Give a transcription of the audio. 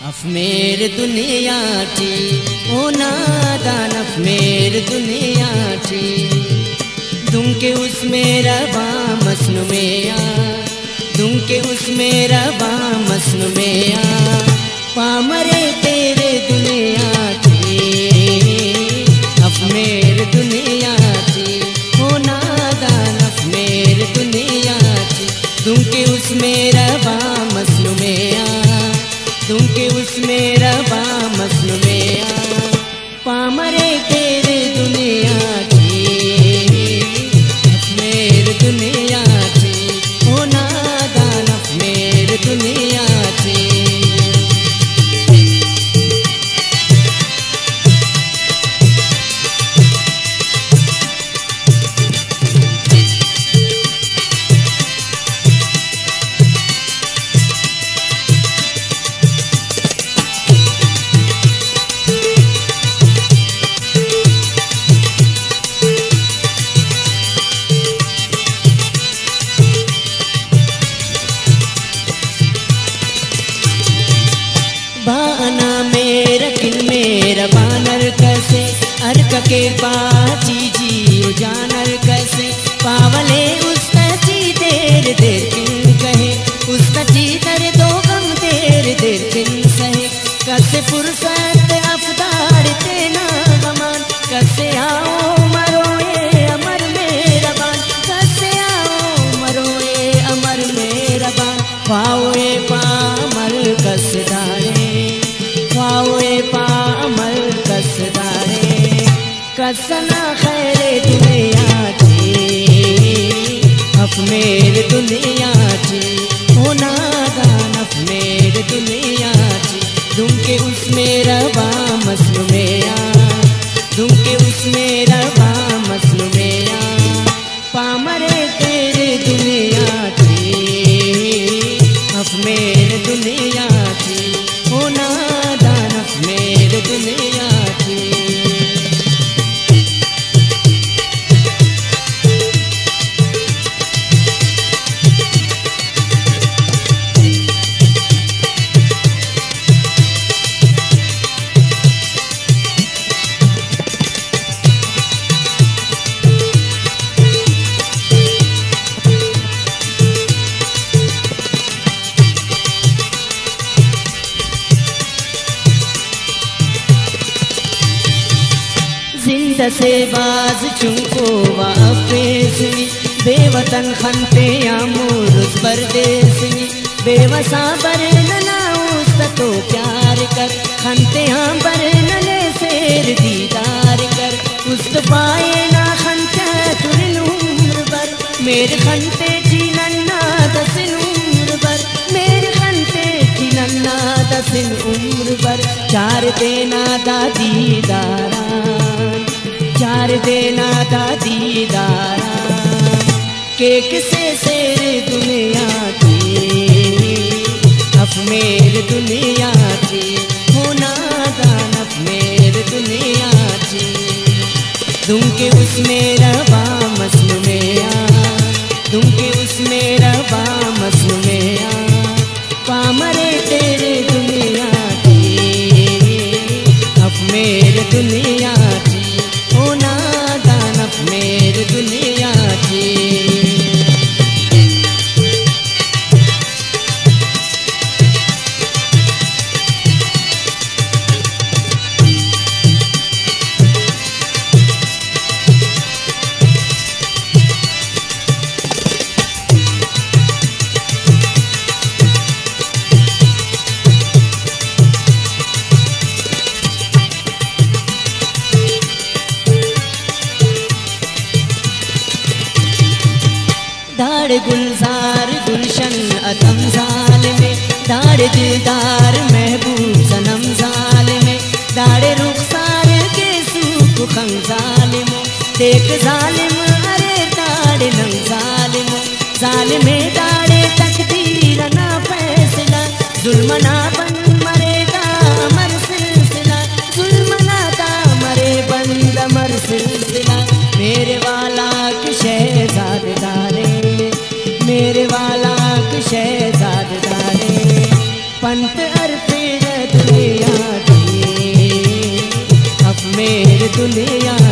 Of मेर दुनिया थी ओ नादान, अफ मेर दुनिया थी दुंके उस मेरा बामस्नु में आ, दुंके उस मेरा बामस्नु में आ, पामरे तेरे दुनिया थी। अफ मेर दुनिया थी ओ नादान, अफ मेर दुनिया थी दुंके उस मेरा बामस्नु में आ, दुंके उस मेरा बामस्नु में आ, पामरे तेरे दुनिया थी। अफ मेर दुनिया थी ओ नादान, अफ मेर दुनिया थी। बाना मेरा किन मेरा बानर कैसे अर्क के बाची जी जानर कैसे पावले उस तची देर देर किन कहे, उस तची दर दो गम देर देर किन सहे, कैसे फुर्सत अफदार तेना गमान, कैसे आओ मरोए अमर मेरा बान, कैसे आओ मरोए अमर मेरा बान, पाओए पामर कस दारे, पाओए पामर कस दारे, कसना खैरे दुनिया थी। अफ मेर दुनिया थी ओ नादान, अफ मेर दुनिया थी दुंके उस मेरा बामस्नु में आ, दुंके उस मेरा बामस्नु में आ, पामरे तेरे दुनिया थी। अफ मेर दुनिया थी ओ नादान, अफ मेर दुनिया थी। जिंदा से बाज चुंको वाफेसनी, बेवतन खनते आमुरुस परदेसनी, बेवसा बर ननाउस तो प्यार कर, खनते हाँ बर नले सेर दीदार कर, उस पाए ना खनते तुरिन उम्र बर, मेरे खनते थी नन्ना दसिन उम्र बर, मेरे खनते थी नन्ना दसिन उम्र बर, चार देना दादी दारा, चार देना दादी दारा, केक से सेर दुनिया थी। अफ मेर दुनिया थी हो नादान, अफ मेर दुनिया थी दुंके उस मेरा बामस्नु में आ, दुंके उस मेरा बामस्नु में आ, पामरे तेरे दुनिया थी। अफ मेर दुनिया थी ओ नादान, अफ मेर दुनिया थी। दाड़ गुलजार गुलशन अतम साल में, दाड़ दिलदार महबूब सनम साल में, दाड़े रुखसार के सूख खंग जालिमो, देख जालिम अरे दाड़े नंग जालिमो, जालिमे दाड़े तकदीर ना फैसला, जुल्म ना बन मरेगा अमर सिलसिला, जुल्म ना था मरे बंद अमर सिलसिला, मेरे वाला के शहजाद दारे, मेरे वाला के शहजाद दारे, पंत अरफे दुल्हिया